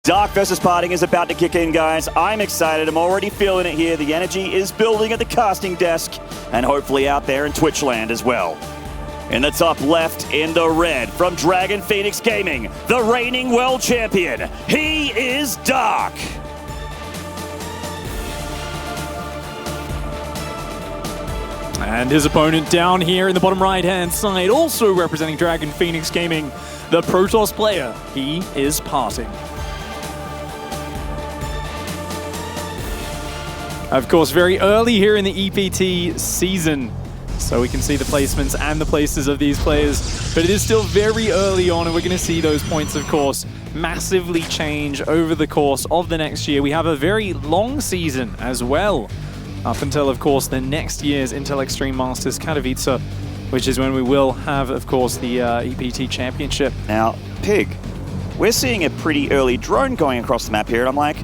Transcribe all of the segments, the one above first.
Dark versus PartinG is about to kick in, guys. I'm excited. I'm already feeling it here. The energy is building at the casting desk and hopefully out there in Twitch land as well. In the top left, in the red, from Dragon Phoenix Gaming, the reigning world champion, he is Dark. And his opponent down here in the bottom right-hand side, also representing Dragon Phoenix Gaming, the Protoss player, he is PartinG. Of course, very early here in the EPT season, so we can see the placements and the places of these players. But it is still very early on, and we're going to see those points, of course, massively change over the course of the next year. We have a very long season as well, up until, of course, the next year's Intel Extreme Masters Katowice, which is when we will have, of course, the EPT Championship. Now, Pig, we're seeing a pretty early drone going across the map here, and I'm like,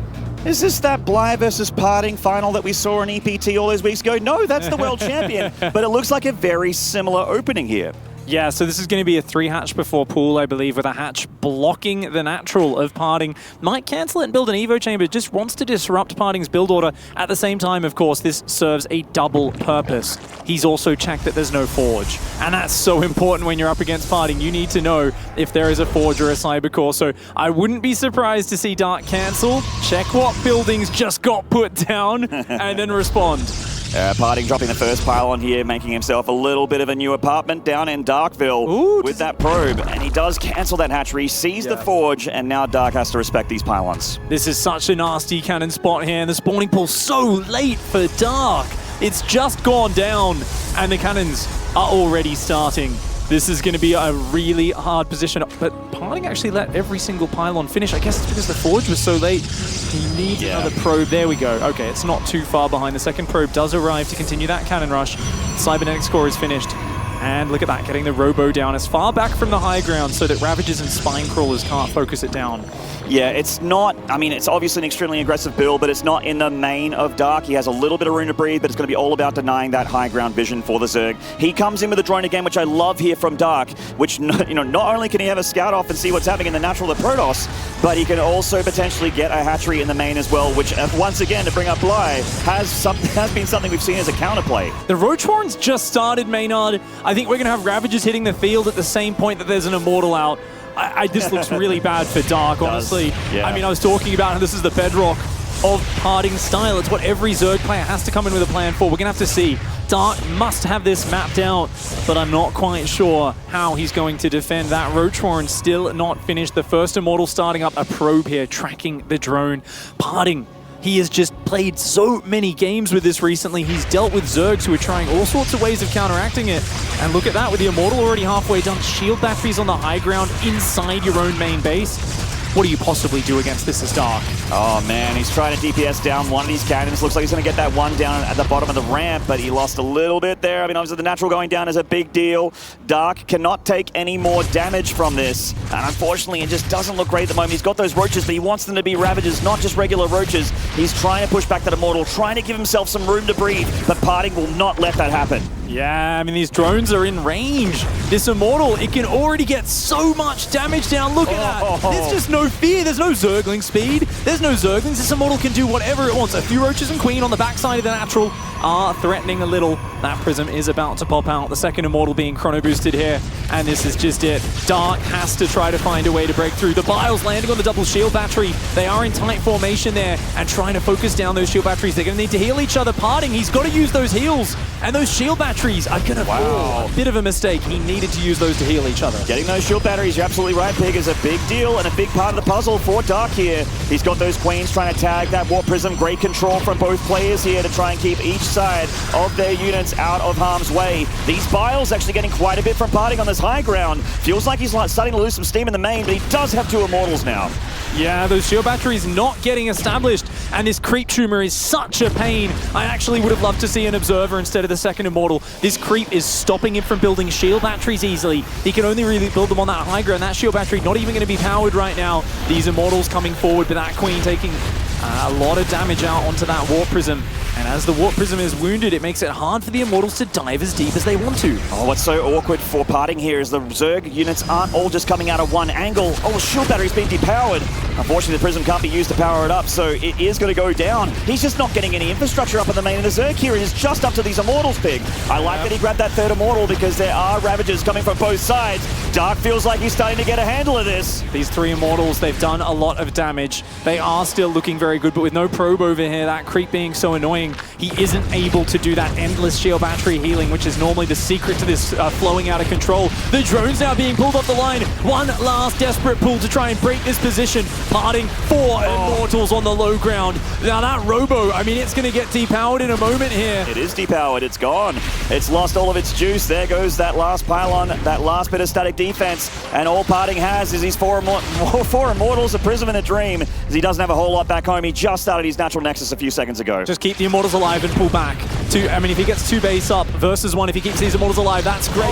is this that Bly versus PartinG final that we saw in EPT all those weeks ago? No, that's the world champion, but it looks like a very similar opening here. Yeah, so this is going to be a 3-hatch before pool, I believe, with a hatch blocking the natural of PartinG. Might cancel it and build an Evo chamber, just wants to disrupt PartinG's build order. At the same time, of course, this serves a double purpose. He's also checked that there's no forge, and that's so important when you're up against PartinG. You need to know if there is a forge or a cybercore, so I wouldn't be surprised to see Dark cancel, check what buildings just got put down, and then respond. PartinG dropping the first pylon here, making himself a little bit of a new apartment down in Darkville with that probe. And he does cancel that hatchery, sees the forge, and now Dark has to respect these pylons. This is such a nasty cannon spot here, and the spawning pool so late for Dark. It's just gone down, and the cannons are already starting. This is going to be a really hard position, but PartinG actually let every single pylon finish. I guess it's because the forge was so late. He needs another probe. There we go. Okay, it's not too far behind. The second probe does arrive to continue that cannon rush. Cybernetics core is finished. And look at that, getting the Robo down as far back from the high ground so that Ravagers and Spine Crawlers can't focus it down. Yeah, it's not, I mean, it's obviously an extremely aggressive build, but it's not in the main of Dark. He has a little bit of room to breathe, but it's going to be all about denying that high ground vision for the Zerg. He comes in with a drone again, which I love here from Dark, which, you know, not only can he have a scout off and see what's happening in the natural of Protoss, but he can also potentially get a hatchery in the main as well, which, once again, to bring up Bly, has been something we've seen as a counterplay. The Roach Warrens just started, Maynard. I think we're going to have Ravagers hitting the field at the same point that there's an Immortal out. This looks really bad for Dark, honestly. I mean, I was talking about how this is the bedrock of PartinG's style. It's what every Zerg player has to come in with a plan for. We're going to have to see. Dark must have this mapped out, but I'm not quite sure how he's going to defend that. Roach Warren still not finished. The first Immortal starting up a probe here, tracking the drone. PartinG, he has just played so many games with this recently. He's dealt with Zergs who are trying all sorts of ways of counteracting it. And look at that, with the Immortal already halfway done. Shield batteries on the high ground inside your own main base. What do you possibly do against this as Dark? Oh man, he's trying to DPS down one of these cannons. Looks like he's going to get that one down at the bottom of the ramp, but he lost a little bit there. I mean, obviously the natural going down is a big deal. Dark cannot take any more damage from this, and unfortunately it just doesn't look great at the moment. He's got those roaches, but he wants them to be Ravagers, not just regular roaches. He's trying to push back that Immortal, trying to give himself some room to breathe, but PartinG will not let that happen. Yeah, I mean, these drones are in range. This Immortal, it can already get so much damage down. Look at that. There's just no fear. There's no Zergling speed. There's no Zerglings. This Immortal can do whatever it wants. A few Roaches and Queen on the backside of the natural are threatening a little. That Prism is about to pop out. The second Immortal being chrono boosted here. And this is just it. Dark has to try to find a way to break through. The Biles landing on the double shield battery. They are in tight formation there and trying to focus down those shield batteries. They're going to need to heal each other. PartinG, he's got to use those heals. And those shield batteries are going to fall. A bit of a mistake. He needed to use those to heal each other. Getting those shield batteries, you're absolutely right, Pig, is a big deal and a big part of the puzzle for Dark here. He's got those Queens trying to tag that Warp Prism. Great control from both players here to try and keep each side of their units out of harm's way. These Biles actually getting quite a bit from PartinG on this high ground. Feels like he's starting to lose some steam in the main, but he does have two Immortals now. Yeah, those shield batteries not getting established, and this creep tumor is such a pain. I actually would have loved to see an Observer instead of the second Immortal. This creep is stopping him from building shield batteries easily. He can only really build them on that high ground. That shield battery not even going to be powered right now. These Immortals coming forward, but that Queen taking a lot of damage out onto that Warp Prism. And as the Warp Prism is wounded, it makes it hard for the Immortals to dive as deep as they want to. Oh, what's so awkward for PartinG here is the Zerg units aren't all just coming out of one angle. Oh, the shield battery's been depowered. Unfortunately, the Prism can't be used to power it up, so it is going to go down. He's just not getting any infrastructure up in the main of the Zerg here. He's just up to these Immortals, Pig. I like that he grabbed that third Immortal because there are Ravagers coming from both sides. Dark feels like he's starting to get a handle of this. These 3 Immortals, they've done a lot of damage. They are still looking very good, but with no probe over here, that creep being so annoying, he isn't able to do that endless shield battery healing, which is normally the secret to this flowing out of control. The drone's now being pulled off the line. One last desperate pull to try and break this position. PartinG 4 Immortals on the low ground. Now that Robo, I mean, it's going to get depowered in a moment here. It is depowered. It's gone. It's lost all of its juice. There goes that last pylon, that last bit of static defense. And all PartinG has is these 4 Immortals, a Prism and a Dream. As he doesn't have a whole lot back home. He just started his natural Nexus a few seconds ago. Just keep the Immortals alive and pull back. I mean, if he gets 2 base up versus 1, if he keeps these Immortals alive, that's great.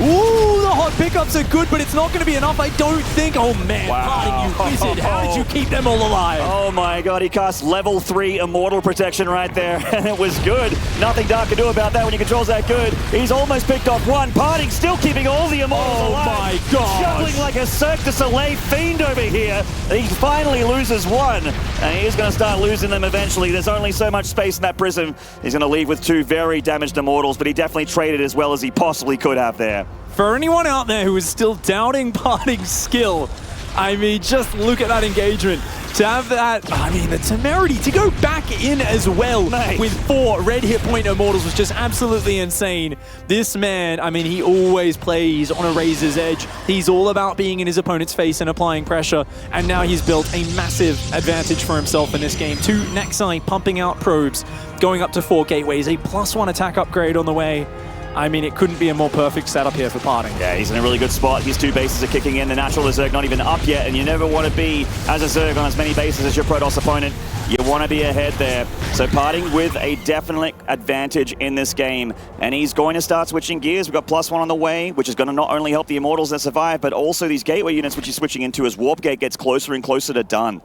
Ooh, the hot pickups are good, but it's not going to be enough, I don't think. Oh man, PartinG, you wizard. How did you keep them all alive? Oh my god, he cast level 3 Immortal protection right there, and it was good. Nothing Dark can do about that when he controls that good. He's almost picked off 1. PartinG still keeping all the Immortals alive. Oh my god. Juggling like a Cirque du Soleil fiend over here. He finally loses 1, and he's going to start losing them eventually. There's only so much space in that Prism. He's going to leave with 2 very damaged Immortals, but he definitely traded as well as he possibly could have there. For anyone out there who is still doubting PartinG's skill, I mean, just look at that engagement. To have that, I mean, the temerity to go back in as well with 4 red hit point Immortals was just absolutely insane. This man, I mean, he always plays on a razor's edge. He's all about being in his opponent's face and applying pressure, and now he's built a massive advantage for himself in this game. 2 Nexi pumping out probes, going up to 4 gateways, a +1 attack upgrade on the way. I mean, it couldn't be a more perfect setup here for PartinG. Yeah, he's in a really good spot. His 2 bases are kicking in. The natural Zerg not even up yet, and you never want to be, as a Zerg, on as many bases as your Protoss opponent. You want to be ahead there. So PartinG with a definite advantage in this game, and he's going to start switching gears. We've got +1 on the way, which is going to not only help the Immortals that survive, but also these gateway units, which he's switching into as Warp Gate gets closer and closer to done.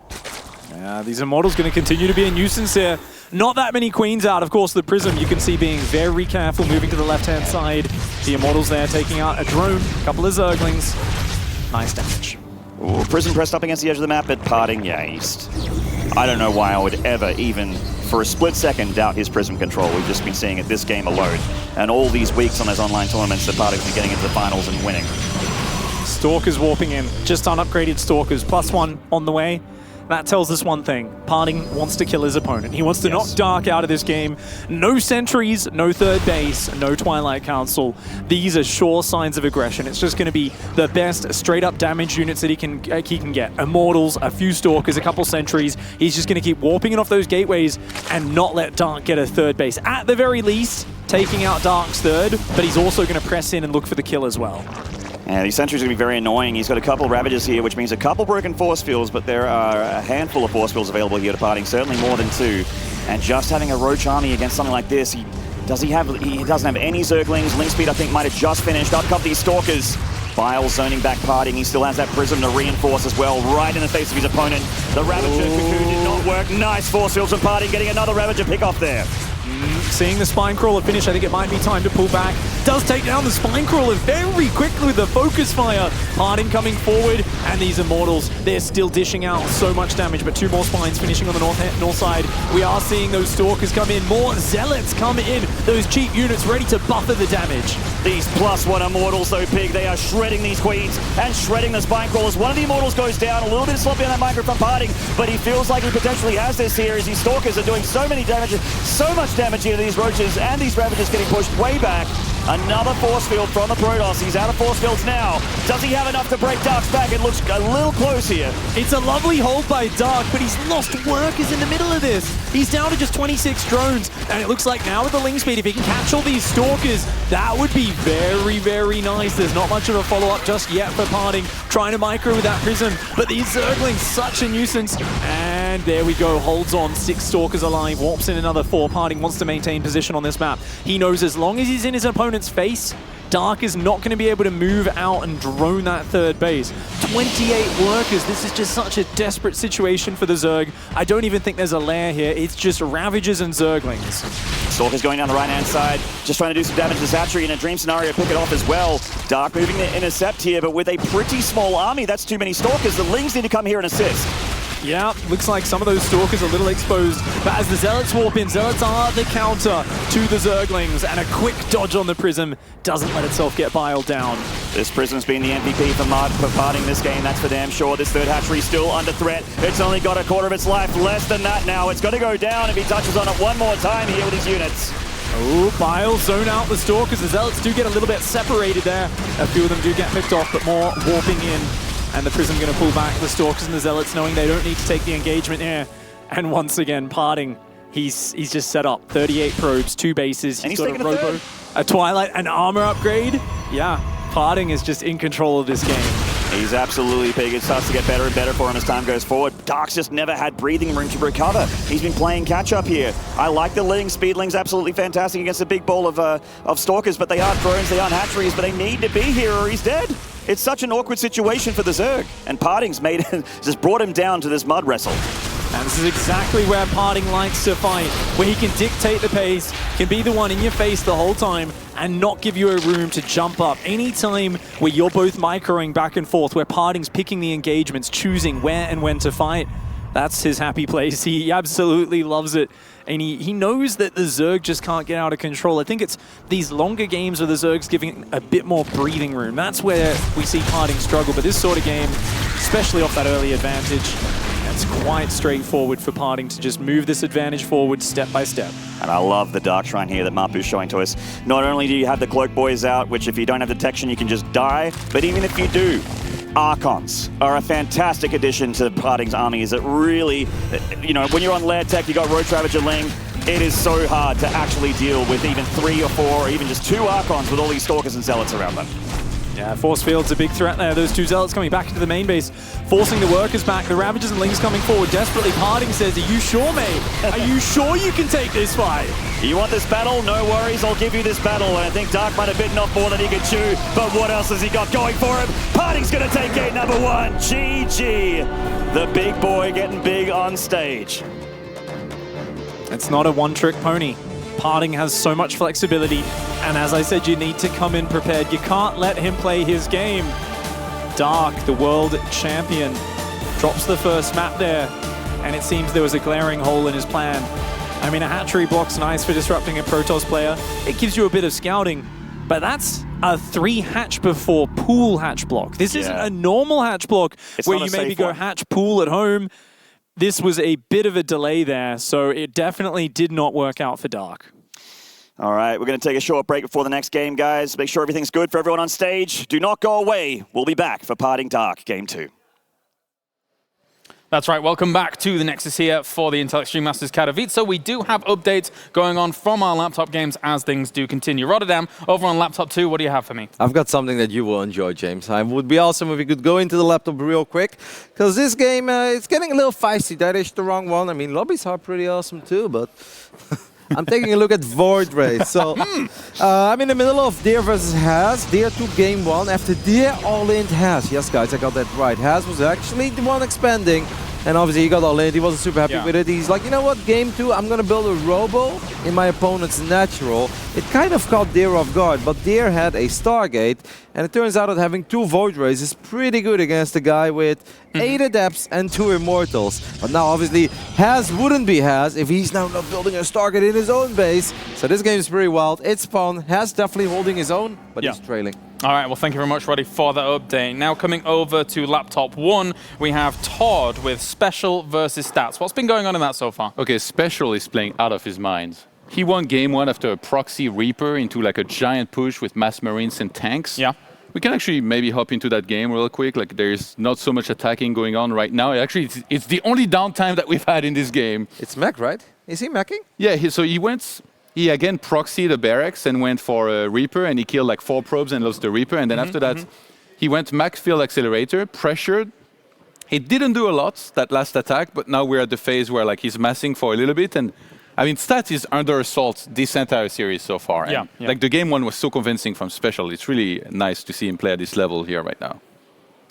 Yeah, these Immortals going to continue to be a nuisance here. Not that many Queens out. Of course, the Prism, you can see being very careful, moving to the left-hand side. The Immortals there taking out a drone, a couple of Zerglings. Nice damage. Ooh, Prism pressed up against the edge of the map, but PartinG, yeah, I don't know why I would ever even, for a split second, doubt his Prism control. We've just been seeing it this game alone. And all these weeks on those online tournaments that PartinG's been getting into the finals and winning. Stalkers warping in. Just unupgraded Stalkers. +1 on the way. That tells us one thing. PartinG wants to kill his opponent. He wants to knock Dark out of this game. No sentries, no third base, no Twilight Council. These are sure signs of aggression. It's just going to be the best straight-up damage units that he can get. Immortals, a few Stalkers, a couple sentries. He's just going to keep warping it off those gateways and not let Dark get a third base. At the very least, taking out Dark's third, but he's also going to press in and look for the kill as well. Yeah, these sentries are going to be very annoying. He's got a couple of Ravagers here, which means a couple broken force fields, but there are a handful of force fields available here to PartinG, certainly more than 2. And just having a Roach army against something like this, he doesn't have any Zerglings. Link speed, I think, might have just finished. Up come these Stalkers. Bile zoning back PartinG. He still has that Prism to reinforce as well, right in the face of his opponent. The Ravager Cocoon did not work. Nice force fields from PartinG, getting another Ravager pick off there. Seeing the Spine Crawler finish, I think it might be time to pull back. Does take down the Spine Crawler very quickly with the focus fire. PartinG coming forward, and these Immortals, they're still dishing out so much damage, but 2 more Spines finishing on the north side. We are seeing those Stalkers come in, more Zealots come in, those cheap units ready to buffer the damage. These +1 Immortals, though, Pig, they are shredding these Queens and shredding the Spine Crawlers. One of the Immortals goes down, a little bit sloppy on that micro from PartinG, but he feels like he potentially has this here as these Stalkers are doing so much damage here to these Roaches, and these Ravagers getting pushed way back. Another force field from the Protoss. He's out of force fields now. Does he have enough to break Dark's back? It looks a little close here. It's a lovely hold by Dark, but he's lost workers in the middle of this. He's down to just 26 drones, and it looks like now with the Link speed, if he can catch all these Stalkers, that would be very nice. There's not much of a follow-up just yet for PartinG, trying to micro with that Prism, but these Zerglings, such a nuisance. And there we go, holds on, 6 Stalkers alive, warps in another 4. PartinG wants to maintain position on this map. He knows as long as he's in his opponent's face, Dark is not going to be able to move out and drone that third base. 28 workers. This is just such a desperate situation for the Zerg. I don't even think there's a lair here. It's just Ravagers and Zerglings. Stalker's going down the right-hand side, just trying to do some damage to Zatri in a dream scenario, pick it off as well. Dark moving to intercept here, but with a pretty small army, that's too many Stalkers. The Lings need to come here and assist. Yeah, looks like some of those Stalkers are a little exposed, but as the Zealots warp in, Zealots are the counter to the Zerglings, and a quick dodge on the Prism doesn't let itself get biled down. This Prism's been the MVP for PartinG this game, that's for damn sure. This third hatchery still under threat. It's only got a quarter of its life, less than that now. It's got to go down if he touches on it one more time here with his units. Oh, Bile zone out the Stalkers. The Zealots do get a little bit separated there. A few of them do get picked off, but more warping in. And the Prism going to pull back the Stalkers and the Zealots, knowing they don't need to take the engagement here. And once again, PartinG, he's just set up 38 probes, 2 bases. And he's got taking a Robo, a Twilight, an armor upgrade. Yeah, PartinG is just in control of this game. He's absolutely big. It starts to get better and better for him as time goes forward. Dark's just never had breathing room to recover. He's been playing catch-up here. I like the Lings. Speedling's absolutely fantastic against a big ball of Stalkers, but they aren't drones, they aren't hatcheries, but they need to be here or he's dead. It's such an awkward situation for the Zerg, and PartinG's just brought him down to this mud wrestle. And this is exactly where PartinG likes to fight, where he can dictate the pace, can be the one in your face the whole time, and not give you a room to jump up. Any time where you're both microing back and forth, where PartinG's picking the engagements, choosing where and when to fight, that's his happy place. He absolutely loves it. And he knows that the Zerg just can't get out of control. I think it's these longer games where the Zerg's giving a bit more breathing room. That's where we see PartinG struggle. But this sort of game, especially off that early advantage, it's quite straightforward for PartinG to just move this advantage forward step by step. And I love the Dark Shrine here that Mapu's showing to us. Not only do you have the Cloak Boys out, which if you don't have detection, you can just die, but even if you do, Archons are a fantastic addition to PartinG's armies. It really, you know, when you're on lair tech, you got Roach Ravager Ling, it is so hard to actually deal with even 3 or 4 or even just 2 Archons with all these Stalkers and Zealots around them. Yeah, Force Field's a big threat there. Those 2 Zealots coming back into the main base, forcing the workers back. The Ravagers and Lings coming forward desperately. PartinG says, are you sure, mate? Are you sure you can take this fight? You want this battle? No worries, I'll give you this battle. And I think Dark might have bitten off more than he could chew, but what else has he got going for him? PartinG's gonna take gate number 1. GG. The big boy getting big on stage. It's not a one-trick pony. PartinG has so much flexibility, and as I said, you need to come in prepared. You can't let him play his game. Dark, the world champion, drops the first map there, and it seems there was a glaring hole in his plan. I mean, a hatchery block's nice for disrupting a Protoss player. It gives you a bit of scouting, but that's a 3 hatch before pool hatch block. This isn't a normal hatch block where you maybe go hatch pool at home. This was a bit of a delay there, so it definitely did not work out for Dark. All right, we're going to take a short break before the next game, guys. Make sure everything's good for everyone on stage. Do not go away. We'll be back for PartinG Dark Game 2. That's right, welcome back to the Nexus here for the Intel Extreme Masters Katowice. So we do have updates going on from our laptop games as things do continue. Rotterdam, over on laptop 2, what do you have for me? I've got something that you will enjoy, James. It would be awesome if we could go into the laptop real quick, because this game, it's getting a little feisty. That is the wrong one. I mean, lobbies are pretty awesome too, but I'm taking a look at Void Race. So I'm in the middle of Deer versus Has. Deer took game 1 after Deer all-in Has. Yes, guys, I got that right. Has was actually the one expanding. And obviously he got all-in. He wasn't super happy with it. He's like, you know what, game 2, I'm going to build a Robo in my opponent's natural. It kind of caught Deer off guard, but Deer had a Stargate. And it turns out that having 2 Void Rays is pretty good against a guy with 8 Adepts and 2 Immortals. But now obviously Has wouldn't be Has if he's now not building a Stargate in his own base. So this game is pretty wild. It's fun. Has definitely holding his own, but he's trailing. All right, well, thank you very much, Roddy, for that update. Now coming over to laptop 1, we have Todd with Special versus Stats. What's been going on in that so far? Okay, Special is playing out of his mind. He won game 1 after a proxy Reaper into like a giant push with mass marines and tanks. Yeah. We can actually maybe hop into that game real quick. Like, there's not so much attacking going on right now. Actually, it's the only downtime that we've had in this game. It's mech, right? Is he meching? Yeah, so he went... He again proxied the barracks and went for a Reaper, and he killed like 4 probes and lost the Reaper. And then after that, he went max field accelerator, pressured. He didn't do a lot that last attack, but now we're at the phase where like he's massing for a little bit, and I mean, Stats is under assault this entire series so far. And Yeah. like the game one was so convincing from Special. It's really nice to see him play at this level here right now.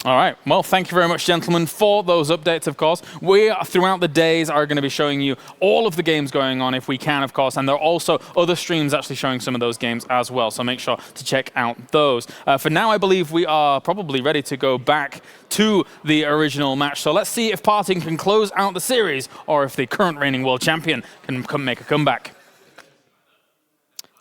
All right. Well, thank you very much, gentlemen, for those updates, of course. We, throughout the days, are going to be showing you all of the games going on, if we can, of course. And there are also other streams actually showing some of those games as well. So make sure to check out those. For now, I believe we are probably ready to go back to the original match. So let's see if PartinG can close out the series or if the current reigning world champion can make a comeback.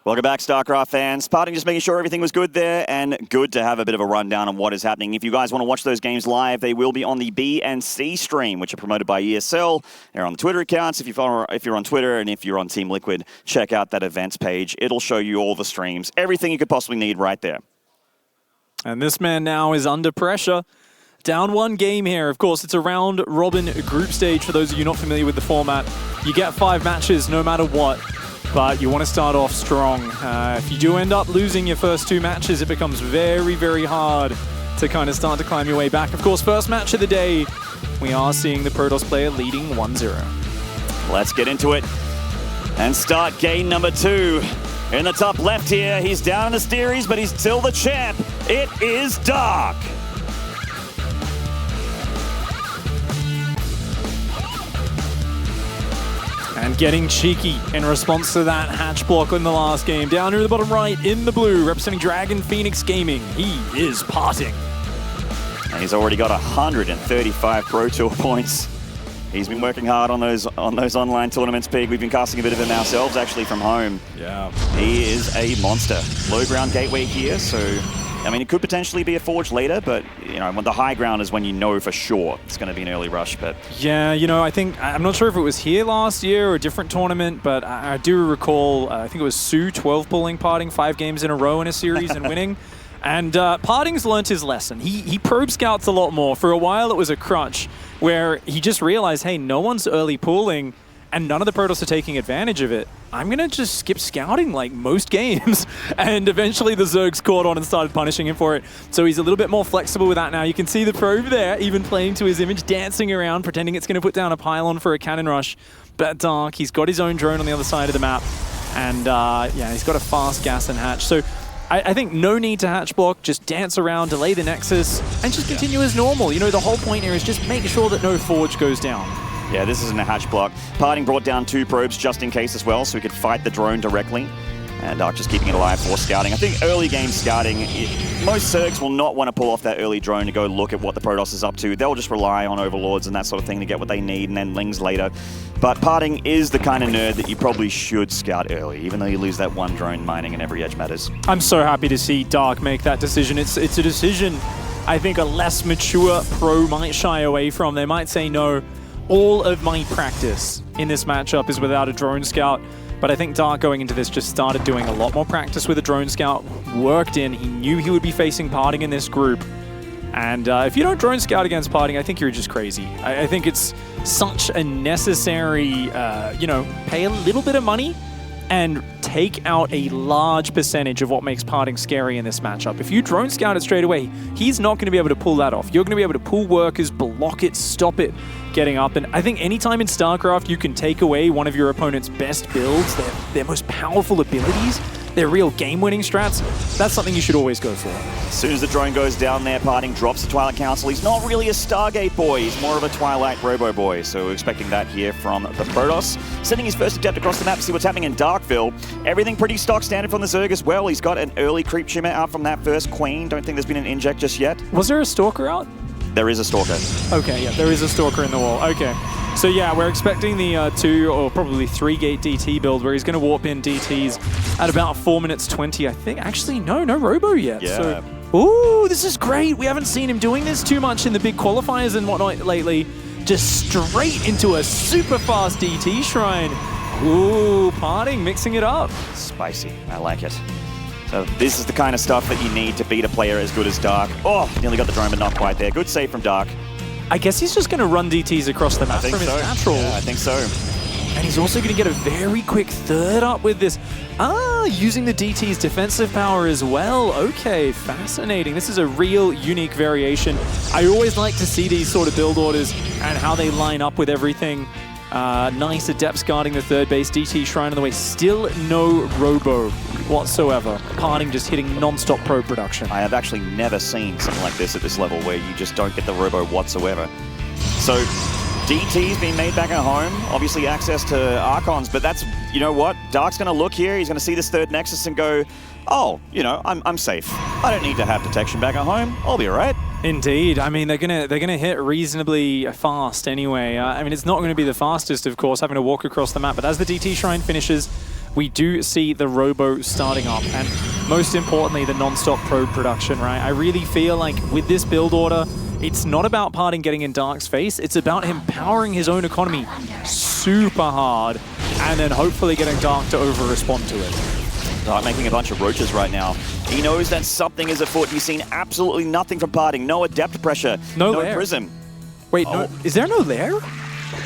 Welcome back, StarCraft fans. PartinG just making sure everything was good there, and good to have a bit of a rundown on what is happening. If you guys want to watch those games live, they will be on the B and C stream, which are promoted by ESL. They're on the Twitter accounts. If you're on Twitter and if you're on Team Liquid, check out that events page. It'll show you all the streams, everything you could possibly need right there. And this man now is under pressure. Down one game here. Of course, it's a round-robin group stage. For those of you not familiar with the format, you get 5 matches no matter what. But you want to start off strong. If you do end up losing your first 2 matches, it becomes very, very hard to kind of start to climb your way back. Of course, first match of the day, we are seeing the Protoss player leading 1-0. Let's get into it and start game number 2. In the top left here, he's down in the series, but he's still the champ. It is Dark. And getting cheeky in response to that hatch block in the last game. Down here in the bottom right, in the blue, representing Dragon Phoenix Gaming, he is PartinG. And he's already got 135 Pro Tour points. He's been working hard on those online tournaments, Pig. We've been casting a bit of him ourselves, actually, from home. Yeah. He is a monster. Low ground gateway here, so I mean, it could potentially be a Forge later, but you know, when the high ground is when you know for sure it's going to be an early rush. But yeah, you know, I'm not sure if it was here last year or a different tournament, but I do recall, I think it was Sue 12 pulling PartinG 5 games in a row in a series and winning. And PartinG's learned his lesson. He probe scouts a lot more. For a while, it was a crutch where he just realized, hey, no one's early pulling, and none of the Protoss are taking advantage of it. I'm going to just skip scouting like most games. And eventually the Zergs caught on and started punishing him for it. So he's a little bit more flexible with that now. You can see the probe there, even playing to his image, dancing around, pretending it's going to put down a pylon for a cannon rush. But Dark, he's got his own drone on the other side of the map. And yeah, he's got a fast gas and hatch. So I think no need to hatch block, just dance around, delay the Nexus, and just continue as normal. You know, the whole point here is just make sure that no Forge goes down. yeah, this isn't a hatch block. PartinG brought down 2 probes just in case as well, so he could fight the drone directly. And Dark just keeping it alive for scouting. I think early game scouting, most Zergs will not want to pull off that early drone to go look at what the Protoss is up to. They'll just rely on Overlords and that sort of thing to get what they need, and then Lings later. But PartinG is the kind of nerd that you probably should scout early, even though you lose that 1 drone mining and every edge matters. I'm so happy to see Dark make that decision. It's a decision I think a less mature pro might shy away from. They might say, no, all of my practice in this matchup is without a drone scout. But I think Dark going into this just started doing a lot more practice with a drone scout, worked in, he knew he would be facing PartinG in this group. And if you don't drone scout against PartinG, I think you're just crazy. I think it's such a necessary, you know, pay a little bit of money and take out a large percentage of what makes PartinG scary in this matchup. If you drone scout it straight away, he's not going to be able to pull that off. You're going to be able to pull workers, block it, stop it getting up. And I think anytime in StarCraft you can take away one of your opponent's best builds, their most powerful abilities, their real game-winning strats, that's something you should always go for. As soon as the drone goes down there, PartinG drops the Twilight Council. He's not really a Stargate boy, he's more of a Twilight Robo boy, so we're expecting that here from the Protoss. Sending his first attempt across the map to see what's happening in Darkville. Everything pretty stock standard from the Zerg as well. He's got an early creep shimmer out from that first Queen. Don't think there's been an inject just yet. Was there a Stalker out? There is a Stalker. Okay, yeah, there is a Stalker in the wall. Okay. So yeah, we're expecting the 2 or probably 3 gate DT build where he's going to warp in DTs at about 4 minutes 20, I think. Actually, no Robo yet. Yeah. So, ooh, this is great. We haven't seen him doing this too much in the big qualifiers and whatnot lately. Just straight into a super fast DT shrine. Ooh, PartinG mixing it up. Spicy. I like it. So this is the kind of stuff that you need to beat a player as good as Dark. Oh, nearly got the drone, but not quite there. Good save from Dark. I guess he's just going to run DTs across the map from his natural. Yeah, I think so. And he's also going to get a very quick third up with this. Using the DT's defensive power as well. Okay, fascinating. This is a real unique variation. I always like to see these sort of build orders and how they line up with everything. Nice Adepts guarding the third base. DT Shrine on the way. Still no Robo whatsoever. PartinG just hitting non-stop probe production. I have actually never seen something like this at this level where you just don't get the Robo whatsoever. So DT's been made back at home. Obviously access to Archons, but that's, you know what? Dark's going to look here. He's going to see this third Nexus and go, oh, you know, I'm safe. I don't need to have detection back at home. I'll be all right. Indeed. I mean, they're gonna hit reasonably fast anyway. I mean, it's not going to be the fastest, of course, having to walk across the map. But as the DT Shrine finishes, we do see the Robo starting up. And most importantly, the non-stop probe production, right? I really feel like with this build order, it's not about PartinG getting in Dark's face. It's about him powering his own economy super hard and then hopefully getting Dark to over-respond to it. Dark making a bunch of roaches right now. He knows that something is afoot. He's seen absolutely nothing from PartinG. No Adept pressure. No Prism. Wait, no, is there no lair?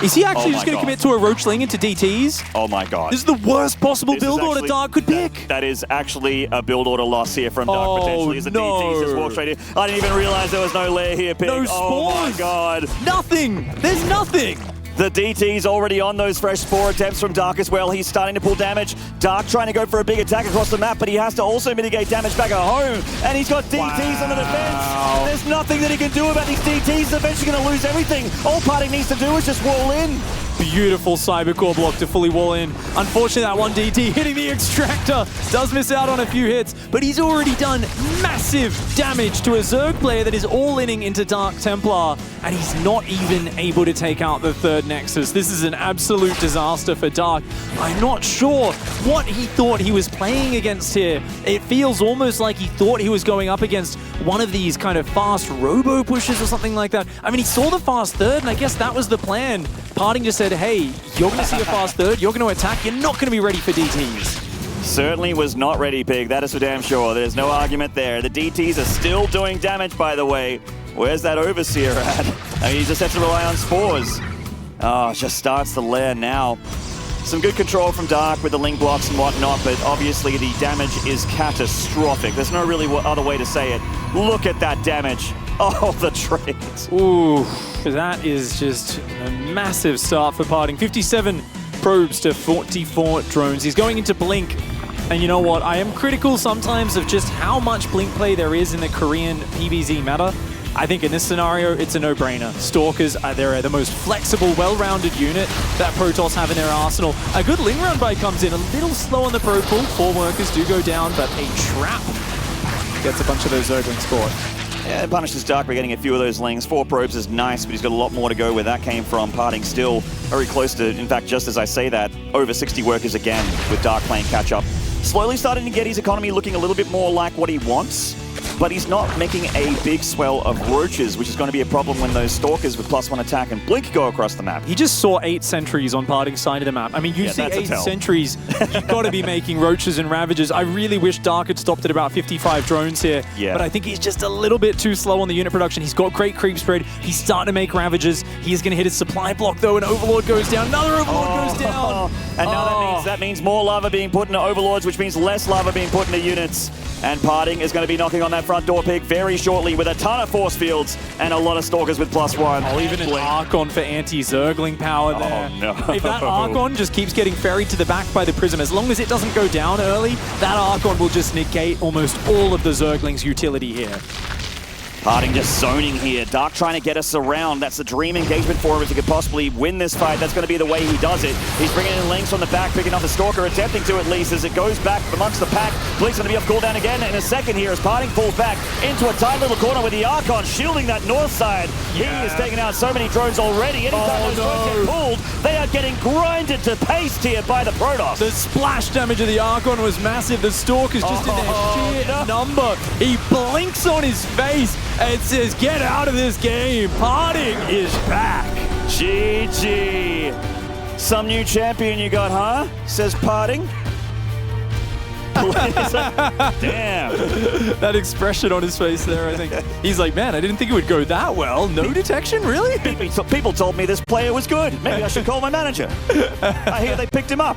Is he actually just going to commit to a Roachling into DTs? Oh my god. This is the worst possible build order Dark could pick. That is actually a build order loss here from Dark potentially. As the DTs just walk straight in. I didn't even realize there was no lair here, Pig. No spawns. Oh my god. Nothing. There's nothing. The DT's already on those fresh spore attempts from Dark as well. He's starting to pull damage. Dark trying to go for a big attack across the map, but he has to also mitigate damage back at home. And he's got DTs on the defense. There's nothing that he can do about these DTs. He's eventually going to lose everything. All PartinG needs to do is just wall in. Beautiful Cybercore block to fully wall in. Unfortunately, that one DT hitting the Extractor does miss out on a few hits, but he's already done massive damage to a Zerg player that is all-inning into Dark Templar, and he's not even able to take out the third Nexus. This is an absolute disaster for Dark. I'm not sure what he thought he was playing against here. It feels almost like he thought he was going up against one of these kind of fast Robo pushes or something like that. I mean, he saw the fast third, and I guess that was the plan. PartinG just said, hey, you're going to see a fast third, you're going to attack, you're not going to be ready for DTs. Certainly was not ready, Pig. That is for damn sure. There's no argument there. The DTs are still doing damage, by the way. Where's that Overseer at? I mean, he just has to rely on spores. Oh, just starts the lair now. Some good control from Dark with the link blocks and whatnot, but obviously the damage is catastrophic. There's no really other way to say it. Look at that damage. Oh, the trades. Ooh, that is just a massive start for PartinG. 57 probes to 44 drones. He's going into Blink. And you know what? I am critical sometimes of just how much Blink play there is in the Korean PBZ meta. I think in this scenario, it's a no-brainer. Stalkers, they're the most flexible, well-rounded unit that Protoss have in their arsenal. A good Ling round bite comes in, a little slow on the probe pull. 4 workers do go down, but a trap gets a bunch of those Zerglings caught. Yeah, it punishes Dark by getting a few of those lings. 4 probes is nice, but he's got a lot more to go where that came from. PartinG still very close to, in fact, just as I say that, over 60 workers again with Dark playing catch-up. Slowly starting to get his economy looking a little bit more like what he wants, but he's not making a big swell of roaches, which is going to be a problem when those Stalkers with +1 attack and Blink go across the map. He just saw 8 sentries on PartinG's side of the map. I mean, you see 8 sentries, you've got to be making roaches and ravagers. I really wish Dark had stopped at about 55 drones here, but I think he's just a little bit too slow on the unit production. He's got great creep spread. He's starting to make ravagers. He's going to hit his supply block, though, and Overlord goes down. Another Overlord goes down. And now that means more lava being put into Overlords, which means less lava being put into units. And PartinG is going to be knocking on that front door, Pig, very shortly with a ton of force fields and a lot of Stalkers with +1. Oh, even an Archon for anti-Zergling power there. No. If that Archon just keeps getting ferried to the back by the Prism, as long as it doesn't go down early, that Archon will just negate almost all of the Zergling's utility here. PartinG just zoning here. Dark trying to get us around. That's the dream engagement for him if he could possibly win this fight. That's going to be the way he does it. He's bringing in links on the back, picking up the Stalker, attempting to at least as it goes back amongst the pack. Blink's going to be off cooldown again in a second here as PartinG falls back into a tight little corner with the Archon shielding that north side. He is taking out so many drones already. Anytime those drones get pulled, they are getting grinded to paste here by the Protoss. The splash damage of the Archon was massive. The Stalker's just in their sheer number. He blinks on his face and says, get out of this game. PartinG is back. GG. Some new champion you got, huh? Says PartinG. Damn. That expression on his face there, I think. He's like, man, I didn't think it would go that well. No detection, really? People told me this player was good. Maybe I should call my manager. I hear they picked him up.